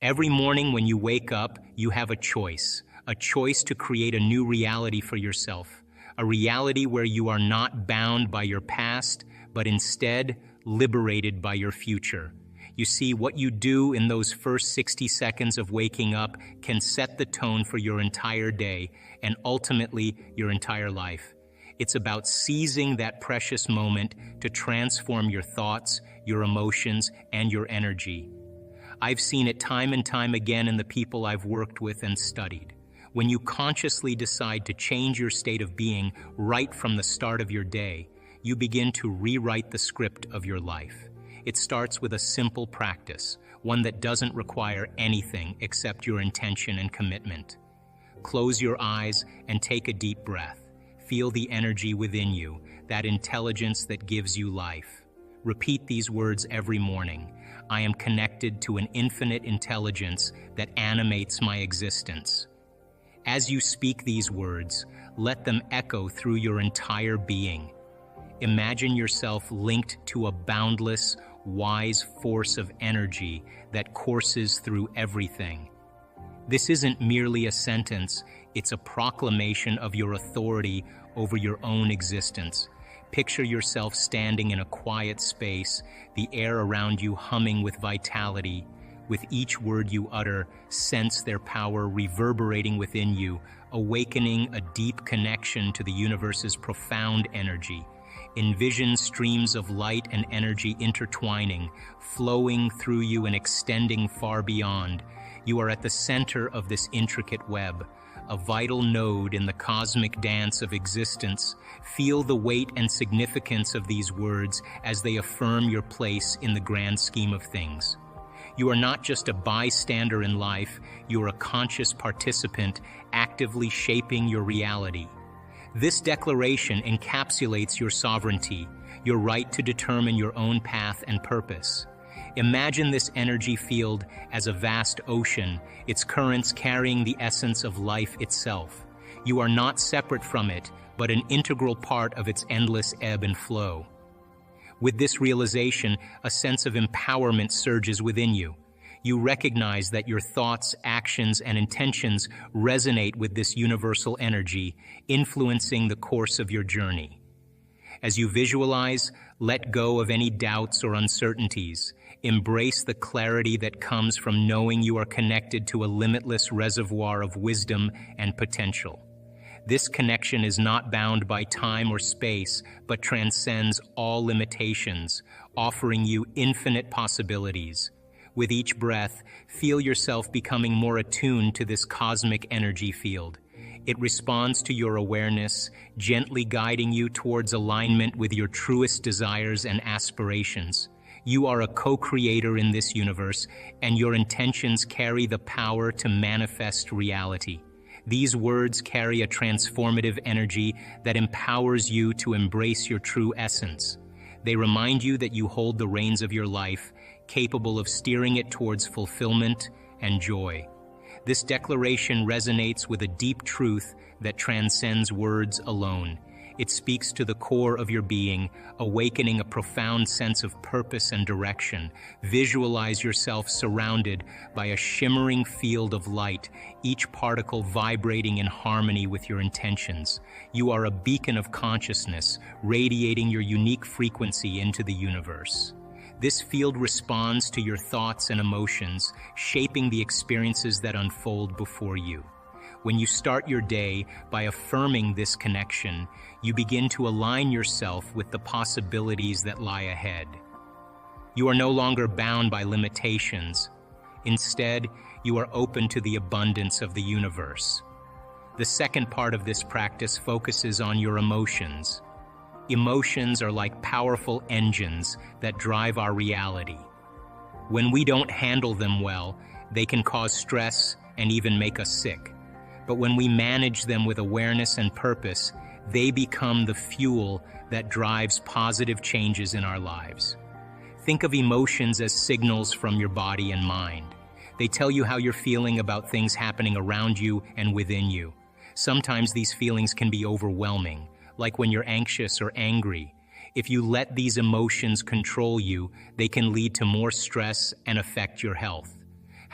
Every morning when you wake up, you have a choice to create a new reality for yourself, a reality where you are not bound by your past, but instead liberated by your future. You see, what you do in those first 60 seconds of waking up can set the tone for your entire day and ultimately your entire life. It's about seizing that precious moment to transform your thoughts, your emotions, and your energy. I've seen it time and time again in the people I've worked with and studied. When you consciously decide to change your state of being right from the start of your day, you begin to rewrite the script of your life. It starts with a simple practice, one that doesn't require anything except your intention and commitment. Close your eyes and take a deep breath. Feel the energy within you, that intelligence that gives you life. Repeat these words every morning. I am connected to an infinite intelligence that animates my existence. As you speak these words, let them echo through your entire being. Imagine yourself linked to a boundless, wise force of energy that courses through everything. This isn't merely a sentence, it's a proclamation of your authority over your own existence. Picture yourself standing in a quiet space, the air around you humming with vitality. With each word you utter, sense their power reverberating within you, awakening a deep connection to the universe's profound energy. Envision streams of light and energy intertwining, flowing through you and extending far beyond. You are at the center of this intricate web, a vital node in the cosmic dance of existence. Feel the weight and significance of these words as they affirm your place in the grand scheme of things. You are not just a bystander in life, you are a conscious participant actively shaping your reality. This declaration encapsulates your sovereignty, your right to determine your own path and purpose. Imagine this energy field as a vast ocean, its currents carrying the essence of life itself. You are not separate from it, but an integral part of its endless ebb and flow. With this realization, a sense of empowerment surges within you. You recognize that your thoughts, actions, and intentions resonate with this universal energy, influencing the course of your journey. As you visualize, let go of any doubts or uncertainties. Embrace the clarity that comes from knowing you are connected to a limitless reservoir of wisdom and potential. This connection is not bound by time or space, but transcends all limitations, offering you infinite possibilities. With each breath, feel yourself becoming more attuned to this cosmic energy field. It responds to your awareness, gently guiding you towards alignment with your truest desires and aspirations. You are a co-creator in this universe, and your intentions carry the power to manifest reality. These words carry a transformative energy that empowers you to embrace your true essence. They remind you that you hold the reins of your life, capable of steering it towards fulfillment and joy. This declaration resonates with a deep truth that transcends words alone. It speaks to the core of your being, awakening a profound sense of purpose and direction. Visualize yourself surrounded by a shimmering field of light, each particle vibrating in harmony with your intentions. You are a beacon of consciousness, radiating your unique frequency into the universe. This field responds to your thoughts and emotions, shaping the experiences that unfold before you. When you start your day by affirming this connection, you begin to align yourself with the possibilities that lie ahead. You are no longer bound by limitations. Instead, you are open to the abundance of the universe. The second part of this practice focuses on your emotions. Emotions are like powerful engines that drive our reality. When we don't handle them well, they can cause stress and even make us sick. But when we manage them with awareness and purpose, they become the fuel that drives positive changes in our lives. Think of emotions as signals from your body and mind. They tell you how you're feeling about things happening around you and within you. Sometimes these feelings can be overwhelming, like when you're anxious or angry. If you let these emotions control you, they can lead to more stress and affect your health.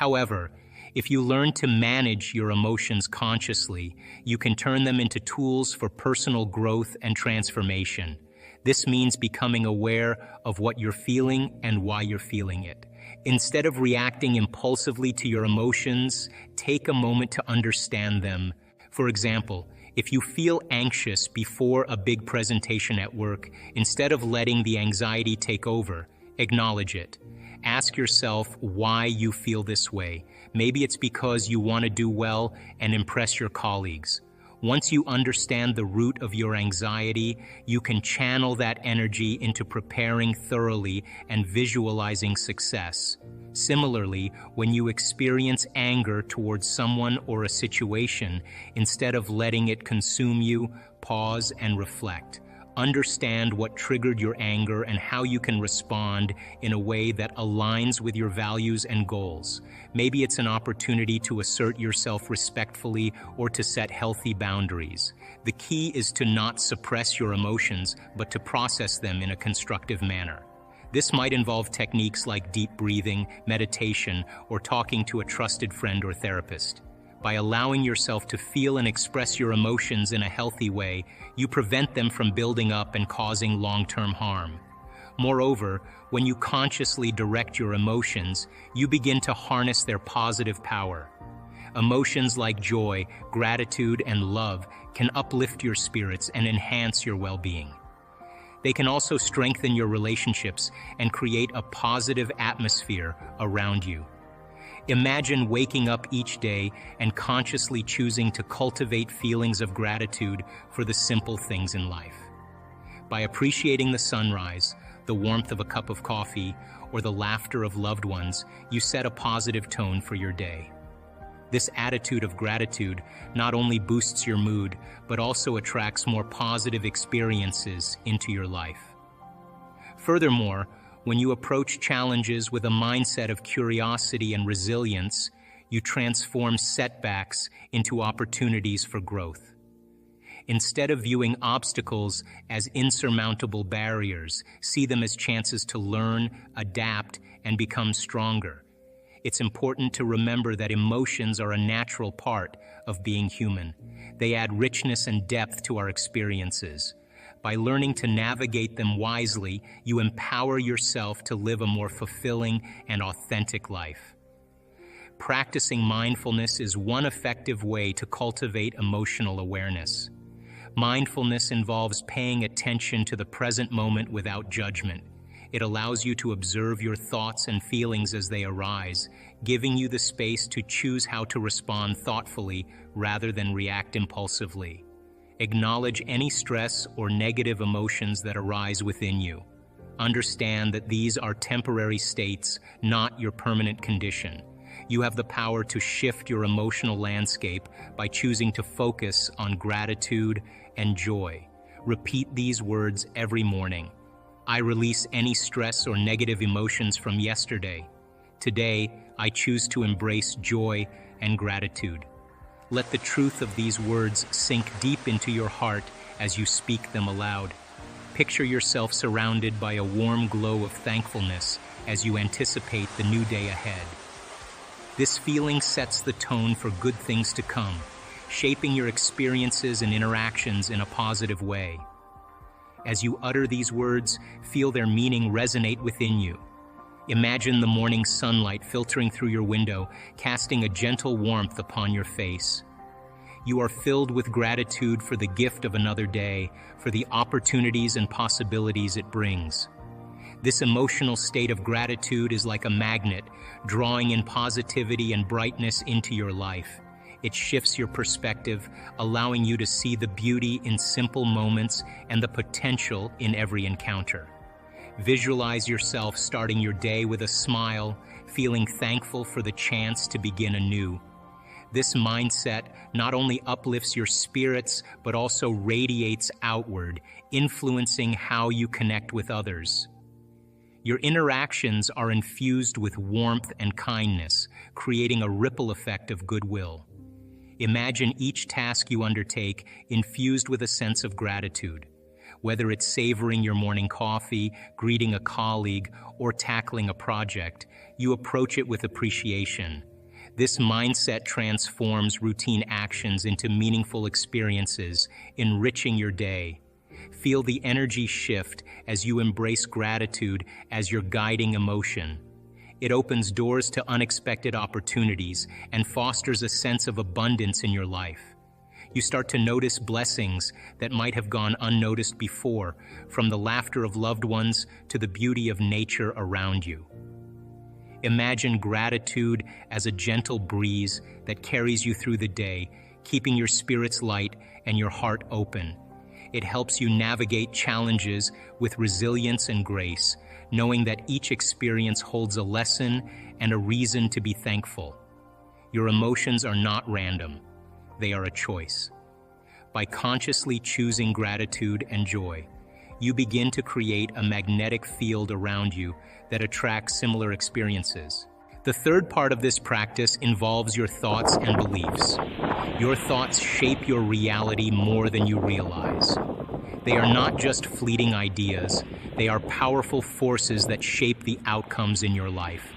However, if you learn to manage your emotions consciously, you can turn them into tools for personal growth and transformation. This means becoming aware of what you're feeling and why you're feeling it. Instead of reacting impulsively to your emotions, take a moment to understand them. For example, if you feel anxious before a big presentation at work, instead of letting the anxiety take over, acknowledge it. Ask yourself why you feel this way. Maybe it's because you want to do well and impress your colleagues. Once you understand the root of your anxiety, you can channel that energy into preparing thoroughly and visualizing success. Similarly, when you experience anger towards someone or a situation, instead of letting it consume you, pause and reflect. Understand what triggered your anger and how you can respond in a way that aligns with your values and goals. Maybe it's an opportunity to assert yourself respectfully or to set healthy boundaries. The key is to not suppress your emotions, but to process them in a constructive manner. This might involve techniques like deep breathing, meditation, or talking to a trusted friend or therapist. By allowing yourself to feel and express your emotions in a healthy way, you prevent them from building up and causing long-term harm. Moreover, when you consciously direct your emotions, you begin to harness their positive power. Emotions like joy, gratitude, and love can uplift your spirits and enhance your well-being. They can also strengthen your relationships and create a positive atmosphere around you. Imagine waking up each day and consciously choosing to cultivate feelings of gratitude for the simple things in life. By appreciating the sunrise, the warmth of a cup of coffee, or the laughter of loved ones, you set a positive tone for your day. This attitude of gratitude not only boosts your mood, but also attracts more positive experiences into your life. Furthermore, when you approach challenges with a mindset of curiosity and resilience, you transform setbacks into opportunities for growth. Instead of viewing obstacles as insurmountable barriers, see them as chances to learn, adapt, and become stronger. It's important to remember that emotions are a natural part of being human. They add richness and depth to our experiences. By learning to navigate them wisely, you empower yourself to live a more fulfilling and authentic life. Practicing mindfulness is one effective way to cultivate emotional awareness. Mindfulness involves paying attention to the present moment without judgment. It allows you to observe your thoughts and feelings as they arise, giving you the space to choose how to respond thoughtfully rather than react impulsively. Acknowledge any stress or negative emotions that arise within you. Understand that these are temporary states, not your permanent condition. You have the power to shift your emotional landscape by choosing to focus on gratitude and joy. Repeat these words every morning. I release any stress or negative emotions from yesterday. Today, I choose to embrace joy and gratitude. Let the truth of these words sink deep into your heart as you speak them aloud. Picture yourself surrounded by a warm glow of thankfulness as you anticipate the new day ahead. This feeling sets the tone for good things to come, shaping your experiences and interactions in a positive way. As you utter these words, feel their meaning resonate within you. Imagine the morning sunlight filtering through your window, casting a gentle warmth upon your face. You are filled with gratitude for the gift of another day, for the opportunities and possibilities it brings. This emotional state of gratitude is like a magnet, drawing in positivity and brightness into your life. It shifts your perspective, allowing you to see the beauty in simple moments and the potential in every encounter. Visualize yourself starting your day with a smile, feeling thankful for the chance to begin anew. This mindset not only uplifts your spirits, but also radiates outward, influencing how you connect with others. Your interactions are infused with warmth and kindness, creating a ripple effect of goodwill. Imagine each task you undertake infused with a sense of gratitude. Whether it's savoring your morning coffee, greeting a colleague, or tackling a project, you approach it with appreciation. This mindset transforms routine actions into meaningful experiences, enriching your day. Feel the energy shift as you embrace gratitude as your guiding emotion. It opens doors to unexpected opportunities and fosters a sense of abundance in your life. You start to notice blessings that might have gone unnoticed before, from the laughter of loved ones to the beauty of nature around you. Imagine gratitude as a gentle breeze that carries you through the day, keeping your spirits light and your heart open. It helps you navigate challenges with resilience and grace, knowing that each experience holds a lesson and a reason to be thankful. Your emotions are not random. They are a choice. By consciously choosing gratitude and joy, you begin to create a magnetic field around you that attracts similar experiences. The third part of this practice involves your thoughts and beliefs. Your thoughts shape your reality more than you realize. They are not just fleeting ideas, they are powerful forces that shape the outcomes in your life.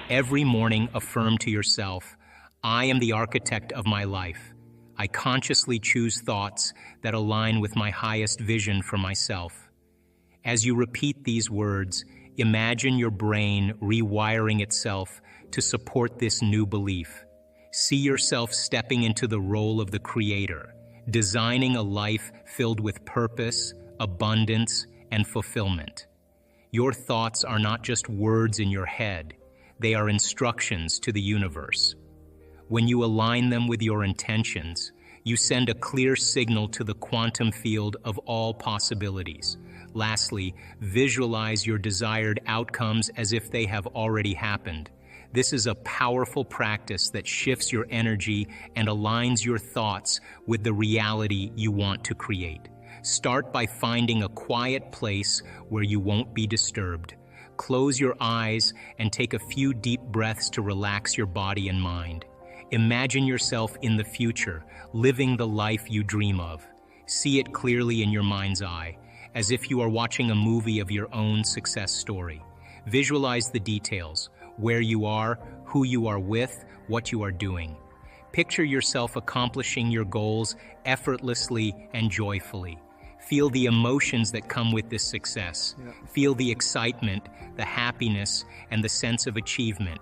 Every morning, affirm to yourself, "I am the architect of my life. I consciously choose thoughts that align with my highest vision for myself." As you repeat these words, imagine your brain rewiring itself to support this new belief. See yourself stepping into the role of the creator, designing a life filled with purpose, abundance, and fulfillment. Your thoughts are not just words in your head, they are instructions to the universe. When you align them with your intentions, you send a clear signal to the quantum field of all possibilities. Lastly, visualize your desired outcomes as if they have already happened. This is a powerful practice that shifts your energy and aligns your thoughts with the reality you want to create. Start by finding a quiet place where you won't be disturbed. Close your eyes and take a few deep breaths to relax your body and mind. Imagine yourself in the future, living the life you dream of. See it clearly in your mind's eye, as if you are watching a movie of your own success story. Visualize the details, where you are, who you are with, what you are doing. Picture yourself accomplishing your goals effortlessly and joyfully. Feel the emotions that come with this success. Feel the excitement, the happiness, and the sense of achievement.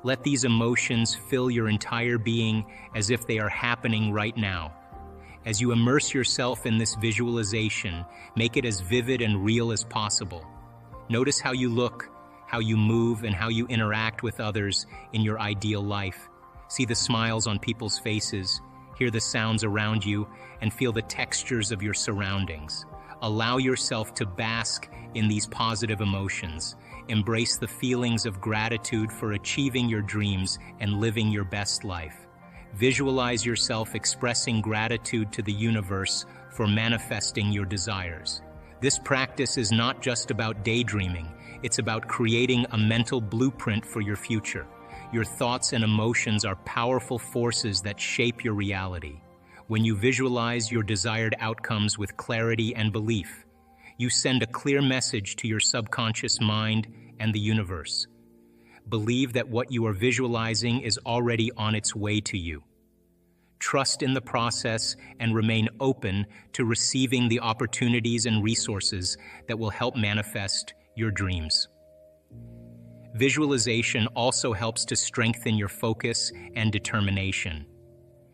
Let these emotions fill your entire being as if they are happening right now. As you immerse yourself in this visualization, make it as vivid and real as possible. Notice how you look, how you move, and how you interact with others in your ideal life. See the smiles on people's faces, hear the sounds around you, and feel the textures of your surroundings. Allow yourself to bask in these positive emotions. Embrace the feelings of gratitude for achieving your dreams and living your best life. Visualize yourself expressing gratitude to the universe for manifesting your desires. This practice is not just about daydreaming, it's about creating a mental blueprint for your future. Your thoughts and emotions are powerful forces that shape your reality. When you visualize your desired outcomes with clarity and belief, you send a clear message to your subconscious mind and the universe. Believe that what you are visualizing is already on its way to you. Trust in the process and remain open to receiving the opportunities and resources that will help manifest your dreams. Visualization also helps to strengthen your focus and determination.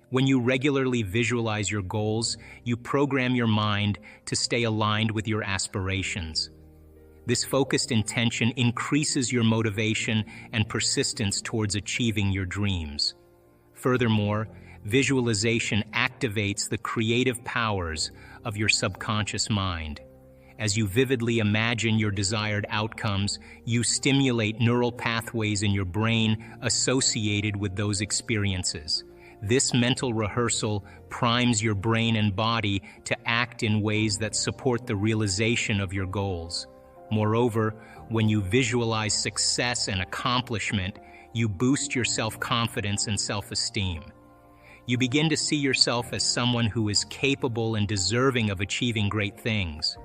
When you regularly visualize your goals, you program your mind to stay aligned with your aspirations. This focused intention increases your motivation and persistence towards achieving your dreams. Furthermore, visualization activates the creative powers of your subconscious mind. As you vividly imagine your desired outcomes, you stimulate neural pathways in your brain associated with those experiences. This mental rehearsal primes your brain and body to act in ways that support the realization of your goals. Moreover, when you visualize success and accomplishment, you boost your self-confidence and self-esteem. You begin to see yourself as someone who is capable and deserving of achieving great things.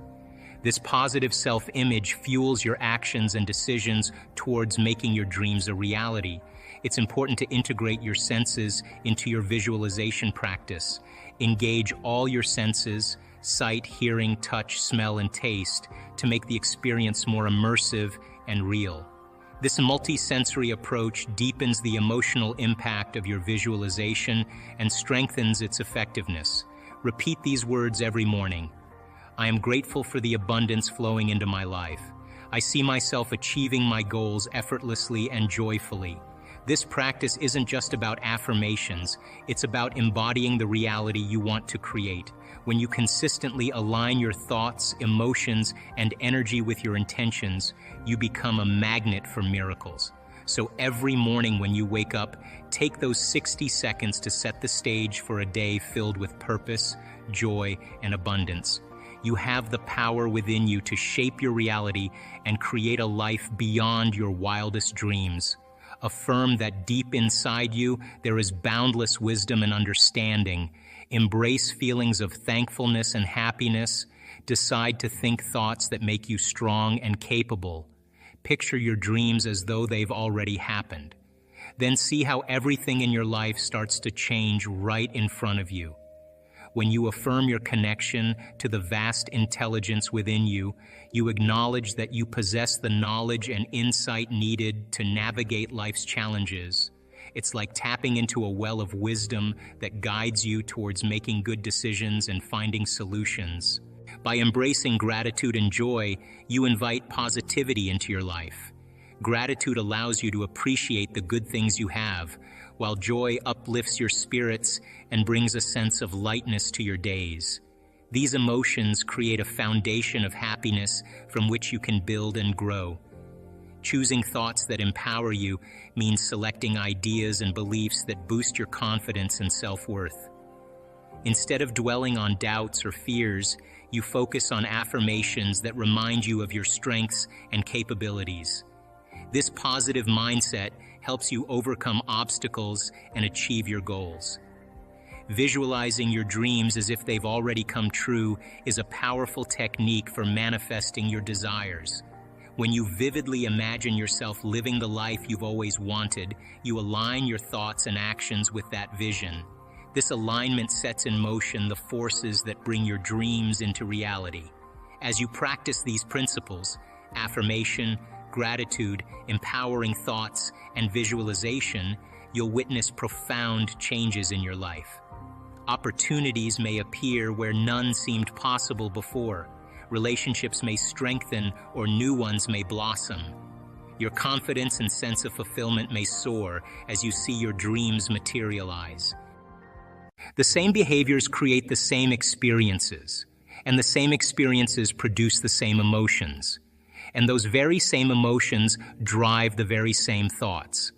This positive self-image fuels your actions and decisions towards making your dreams a reality. it's important to integrate your senses into your visualization practice. Engage all your senses, sight, hearing, touch, smell, and taste, to make the experience more immersive and real. This multi-sensory approach deepens the emotional impact of your visualization and strengthens its effectiveness. Repeat these words every morning. I am grateful for the abundance flowing into my life. I see myself achieving my goals effortlessly and joyfully. This practice isn't just about affirmations, it's about embodying the reality you want to create. When you consistently align your thoughts, emotions, and energy with your intentions, you become a magnet for miracles. So every morning when you wake up, take those 60 seconds to set the stage for a day filled with purpose, joy, and abundance. You have the power within you to shape your reality and create a life beyond your wildest dreams. Affirm that deep inside you there is boundless wisdom and understanding. Embrace feelings of thankfulness and happiness. Decide to think thoughts that make you strong and capable. Picture your dreams as though they've already happened. Then see how everything in your life starts to change right in front of you. When you affirm your connection to the vast intelligence within you, you acknowledge that you possess the knowledge and insight needed to navigate life's challenges. It's like tapping into a well of wisdom that guides you towards making good decisions and finding solutions. By embracing gratitude and joy, you invite positivity into your life. Gratitude allows you to appreciate the good things you have, while joy uplifts your spirits and brings a sense of lightness to your days. These emotions create a foundation of happiness from which you can build and grow. Choosing thoughts that empower you means selecting ideas and beliefs that boost your confidence and self-worth. Instead of dwelling on doubts or fears, you focus on affirmations that remind you of your strengths and capabilities. This positive mindset helps you overcome obstacles and achieve your goals. Visualizing your dreams as if they've already come true is a powerful technique for manifesting your desires. When you vividly imagine yourself living the life you've always wanted, you align your thoughts and actions with that vision. This alignment sets in motion the forces that bring your dreams into reality. As you practice these principles, affirmation, gratitude, empowering thoughts, and visualization, you'll witness profound changes in your life. Opportunities may appear where none seemed possible before. Relationships may strengthen or new ones may blossom. Your confidence and sense of fulfillment may soar as you see your dreams materialize. The same behaviors create the same experiences, and the same experiences produce the same emotions. And those very same emotions drive the very same thoughts.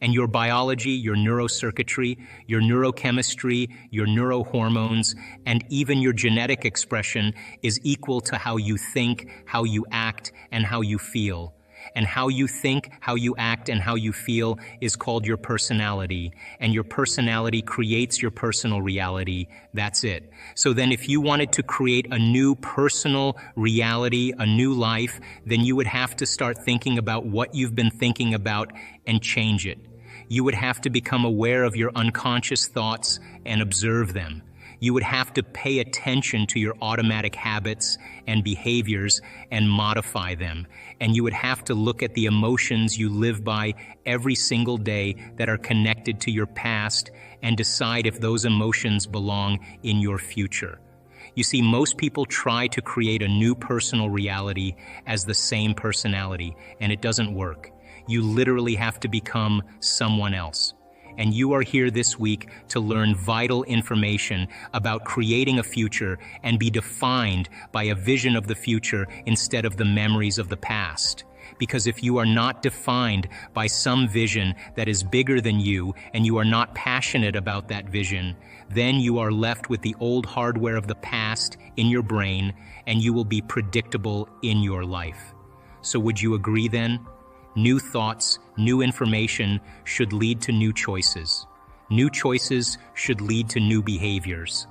And your biology, your neurocircuitry, your neurochemistry, your neurohormones, and even your genetic expression is equal to how you think, how you act, and how you feel. And how you think, how you act, and how you feel is called your personality. And your personality creates your personal reality. That's it. So then if you wanted to create a new personal reality, a new life, then you would have to start thinking about what you've been thinking about and change it. You would have to become aware of your unconscious thoughts and observe them. You would have to pay attention to your automatic habits and behaviors and modify them. And you would have to look at the emotions you live by every single day that are connected to your past and decide if those emotions belong in your future. You see, most people try to create a new personal reality as the same personality, and it doesn't work. You literally have to become someone else. And you are here this week to learn vital information about creating a future and be defined by a vision of the future instead of the memories of the past. Because if you are not defined by some vision that is bigger than you and you are not passionate about that vision, then you are left with the old hardware of the past in your brain and you will be predictable in your life. So would you agree then? New thoughts, new information should lead to new choices. New choices should lead to new behaviors.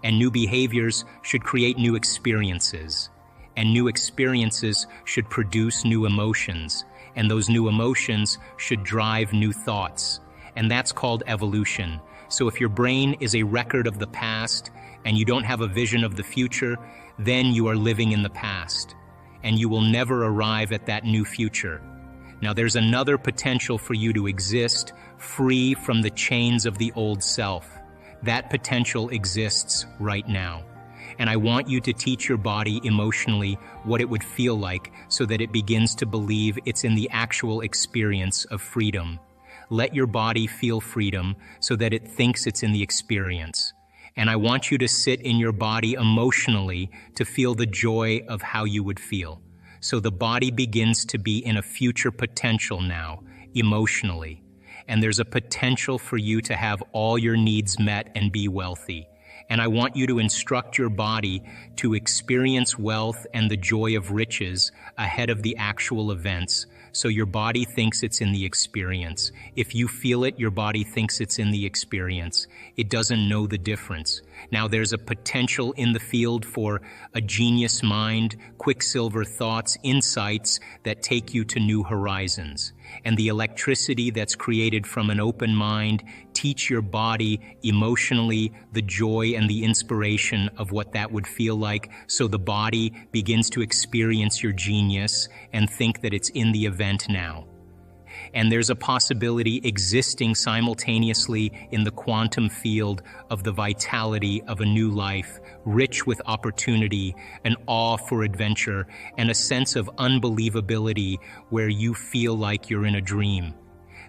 And new behaviors should create new experiences. And new experiences should produce new emotions. and those new emotions should drive new thoughts. And that's called evolution. So if your brain is a record of the past and you don't have a vision of the future, then you are living in the past, and you will never arrive at that new future. Now, there's another potential for you to exist free from the chains of the old self. That potential exists right now. And I want you to teach your body emotionally what it would feel like so that it begins to believe it's in the actual experience of freedom. Let your body feel freedom so that it thinks it's in the experience. And I want you to sit in your body emotionally to feel the joy of how you would feel. So the body begins to be in a future potential now, emotionally. And there's a potential for you to have all your needs met and be wealthy. And I want you to instruct your body to experience wealth and the joy of riches ahead of the actual events. So your body thinks it's in the experience. If you feel it, your body thinks it's in the experience. It doesn't know the difference. Now there's a potential in the field for a genius mind, quicksilver thoughts, insights that take you to new horizons. And the electricity that's created from an open mind, teach your body emotionally the joy and the inspiration of what that would feel like, so the body begins to experience your genius and think that it's in the event now. And there's a possibility existing simultaneously in the quantum field of the vitality of a new life, rich with opportunity, an awe for adventure, and a sense of unbelievability where you feel like you're in a dream.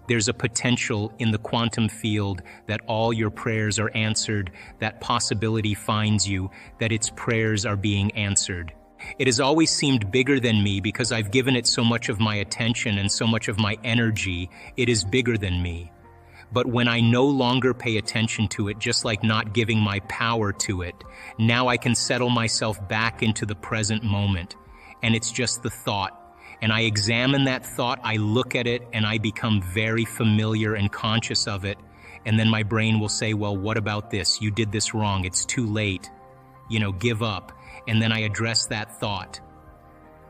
There's a potential in the quantum field that all your prayers are answered, that possibility finds you, that its prayers are being answered. It has always seemed bigger than me because I've given it so much of my attention and so much of my energy. It is bigger than me. But when I no longer pay attention to it, just like not giving my power to it, now I can settle myself back into the present moment. And it's just the thought. And I examine that thought, I look at it, and I become very familiar and conscious of it. And then my brain will say, well, what about this? You did this wrong. It's too late. Give up. And then I address that thought.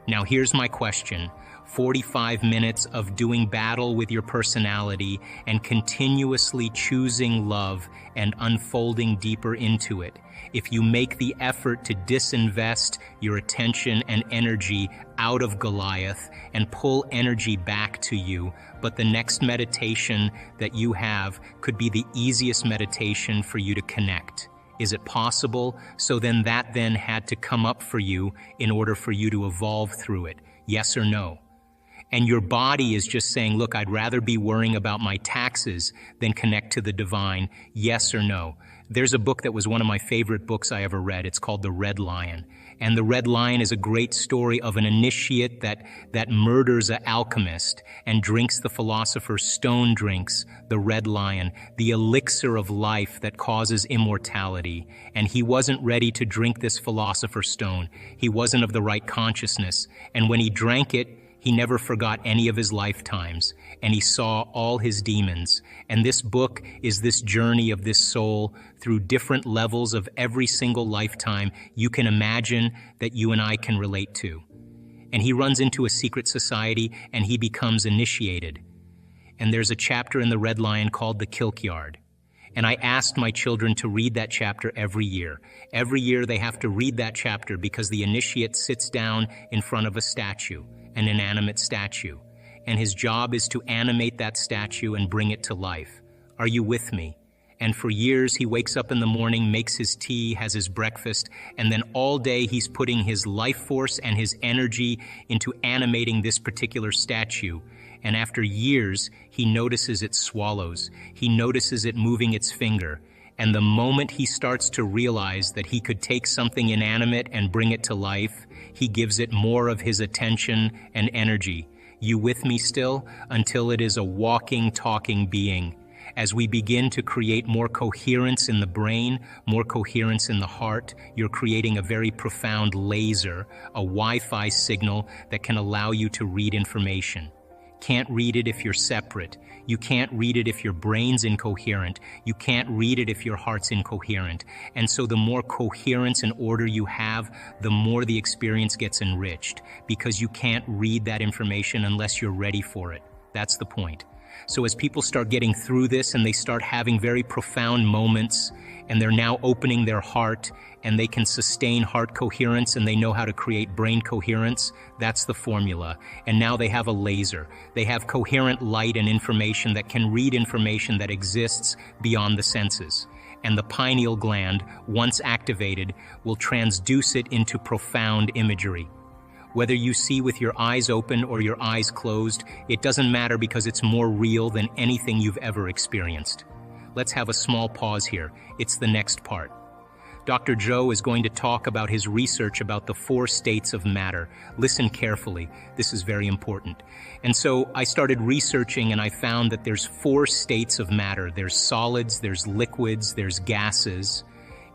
Now here's my question. 45 minutes of doing battle with your personality and continuously choosing love and unfolding deeper into it. If you make the effort to disinvest your attention and energy out of Goliath and pull energy back to you, but the next meditation that you have could be the easiest meditation for you to connect. Is it possible? So then that had to come up for you in order for you to evolve through it. Yes or no? And your body is just saying, look, I'd rather be worrying about my taxes than connect to the divine. Yes or no? There's a book that was one of my favorite books I ever read. It's called The Red Lion. And The Red Lion is a great story of an initiate that murders an alchemist and drinks the philosopher's stone drinks, the Red Lion, the elixir of life that causes immortality. And he wasn't ready to drink this philosopher's stone. He wasn't of the right consciousness. And when he drank it, he never forgot any of his lifetimes, and he saw all his demons. And this book is this journey of this soul through different levels of every single lifetime you can imagine that you and I can relate to. And he runs into a secret society, and he becomes initiated. And there's a chapter in the Red Lion called The Kilkyard. And I asked my children to read that chapter every year. Every year they have to read that chapter because the initiate sits down in front of a statue, an inanimate statue, and his job is to animate that statue and bring it to life. Are you with me? And for years he wakes up in the morning, makes his tea, has his breakfast, and then all day he's putting his life force and his energy into animating this particular statue. And after years, he notices it swallows. He notices it moving its finger. And the moment he starts to realize that he could take something inanimate and bring it to life, he gives it more of his attention and energy. You with me still? Until it is a walking, talking being. As we begin to create more coherence in the brain, more coherence in the heart, you're creating a very profound laser, a Wi-Fi signal that can allow you to read information. Can't read it if you're separate. You can't read it if your brain's incoherent. You can't read it if your heart's incoherent. And so the more coherence and order you have, the more the experience gets enriched, because you can't read that information unless you're ready for it. That's the point. So as people start getting through this and they start having very profound moments, and they're now opening their heart, and they can sustain heart coherence, and they know how to create brain coherence, that's the formula. And now they have a laser. They have coherent light and information that can read information that exists beyond the senses. And the pineal gland, once activated, will transduce it into profound imagery. Whether you see with your eyes open or your eyes closed, it doesn't matter, because it's more real than anything you've ever experienced. Let's have a small pause here. It's the next part. Dr. Joe is going to talk about his research about the 4 states of matter. Listen carefully. This is very important. And so I started researching, and I found that there's 4 states of matter. There's solids, there's liquids, there's gases,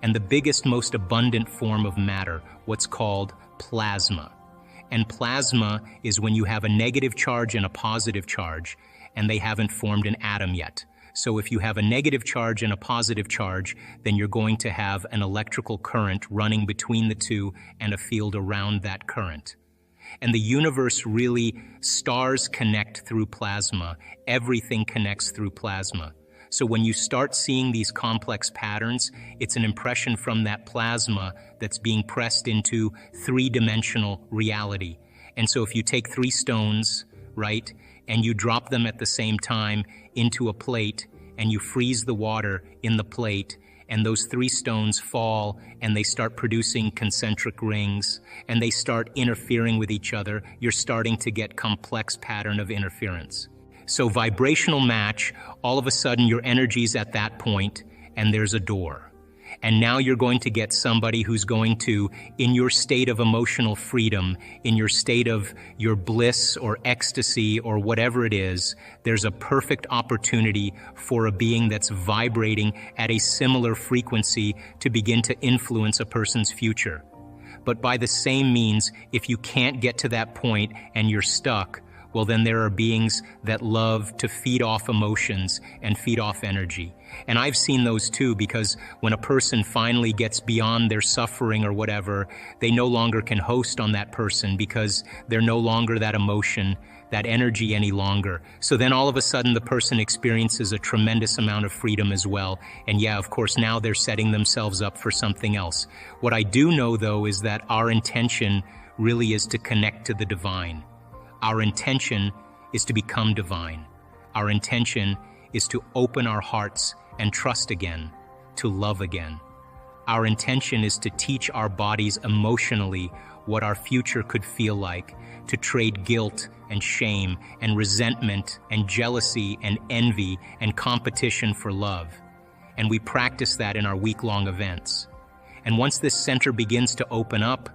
and the biggest, most abundant form of matter, what's called plasma. And plasma is when you have a negative charge and a positive charge, and they haven't formed an atom yet. So if you have a negative charge and a positive charge, then you're going to have an electrical current running between the two and a field around that current. And the universe really, stars connect through plasma. Everything connects through plasma. So when you start seeing these complex patterns, it's an impression from that plasma that's being pressed into 3-dimensional reality. And so if you take 3 stones, right, and you drop them at the same time into a plate, and you freeze the water in the plate, and those 3 stones fall, and they start producing concentric rings, and they start interfering with each other, you're starting to get complex pattern of interference. So vibrational match, all of a sudden your energy's at that point, and there's a door. And now you're going to get somebody who's going to, in your state of emotional freedom, in your state of your bliss or ecstasy or whatever it is, there's a perfect opportunity for a being that's vibrating at a similar frequency to begin to influence a person's future. But by the same means, if you can't get to that point and you're stuck, well, then there are beings that love to feed off emotions and feed off energy. And I've seen those too, because when a person finally gets beyond their suffering or whatever, they no longer can host on that person, because they're no longer that emotion, that energy any longer. So then all of a sudden the person experiences a tremendous amount of freedom as well. And yeah, of course, now they're setting themselves up for something else. What I do know, though, is that our intention really is to connect to the divine. Our intention is to become divine. Our intention is to open our hearts and trust again, to love again. Our intention is to teach our bodies emotionally what our future could feel like, to trade guilt and shame and resentment and jealousy and envy and competition for love. And we practice that in our week-long events. And once this center begins to open up,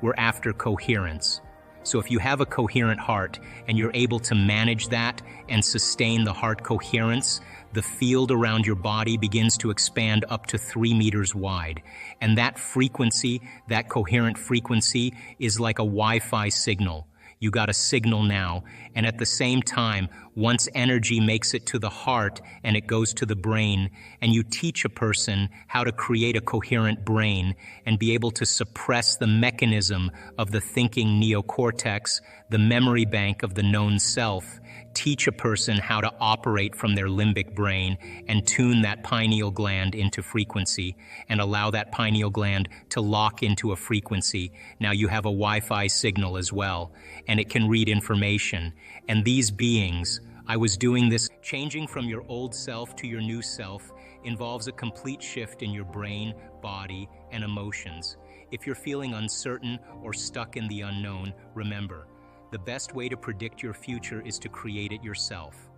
we're after coherence. So if you have a coherent heart and you're able to manage that and sustain the heart coherence, the field around your body begins to expand up to 3 meters wide. And that frequency, that coherent frequency, is like a Wi-Fi signal. You got a signal now, and at the same time, once energy makes it to the heart and it goes to the brain, and you teach a person how to create a coherent brain and be able to suppress the mechanism of the thinking neocortex, the memory bank of the known self, teach a person how to operate from their limbic brain and tune that pineal gland into frequency and allow that pineal gland to lock into a frequency. Now you have a Wi-Fi signal as well, and it can read information. And these beings, I was doing this, changing from your old self to your new self involves a complete shift in your brain, body, and emotions. If you're feeling uncertain or stuck in the unknown, remember, the best way to predict your future is to create it yourself.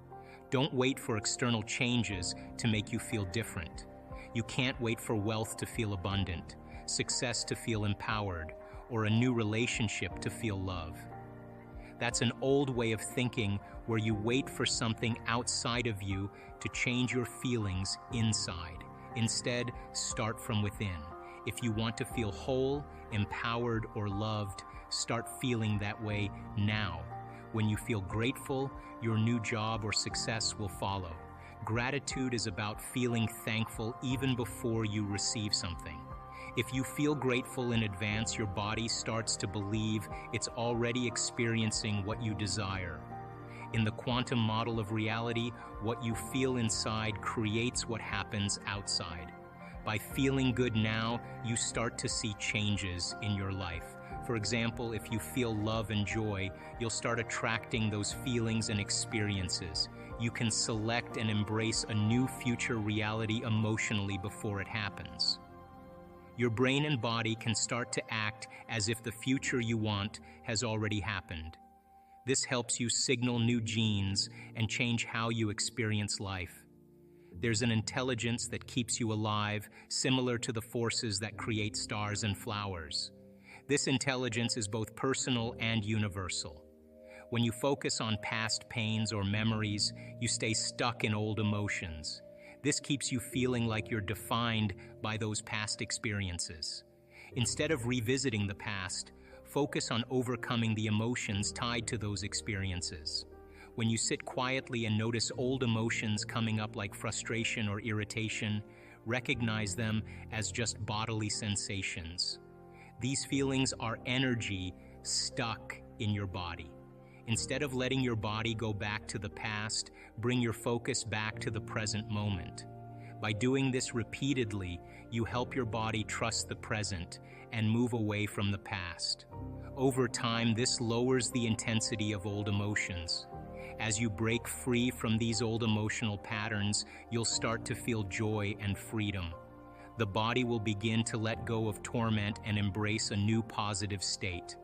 Don't wait for external changes to make you feel different. You can't wait for wealth to feel abundant, success to feel empowered, or a new relationship to feel love. That's an old way of thinking where you wait for something outside of you to change your feelings inside. Instead, start from within. If you want to feel whole, empowered, or loved, start feeling that way now. When you feel grateful, your new job or success will follow. Gratitude is about feeling thankful even before you receive something. If you feel grateful in advance, your body starts to believe it's already experiencing what you desire. In the quantum model of reality, what you feel inside creates what happens outside. By feeling good now, you start to see changes in your life. For example, if you feel love and joy, you'll start attracting those feelings and experiences. You can select and embrace a new future reality emotionally before it happens. Your brain and body can start to act as if the future you want has already happened. This helps you signal new genes and change how you experience life. There's an intelligence that keeps you alive, similar to the forces that create stars and flowers. This intelligence is both personal and universal. When you focus on past pains or memories, you stay stuck in old emotions. This keeps you feeling like you're defined by those past experiences. Instead of revisiting the past, focus on overcoming the emotions tied to those experiences. When you sit quietly and notice old emotions coming up like frustration or irritation, recognize them as just bodily sensations. These feelings are energy stuck in your body. Instead of letting your body go back to the past, bring your focus back to the present moment. By doing this repeatedly, you help your body trust the present and move away from the past. Over time, this lowers the intensity of old emotions. As you break free from these old emotional patterns, you'll start to feel joy and freedom. The body will begin to let go of torment and embrace a new positive state.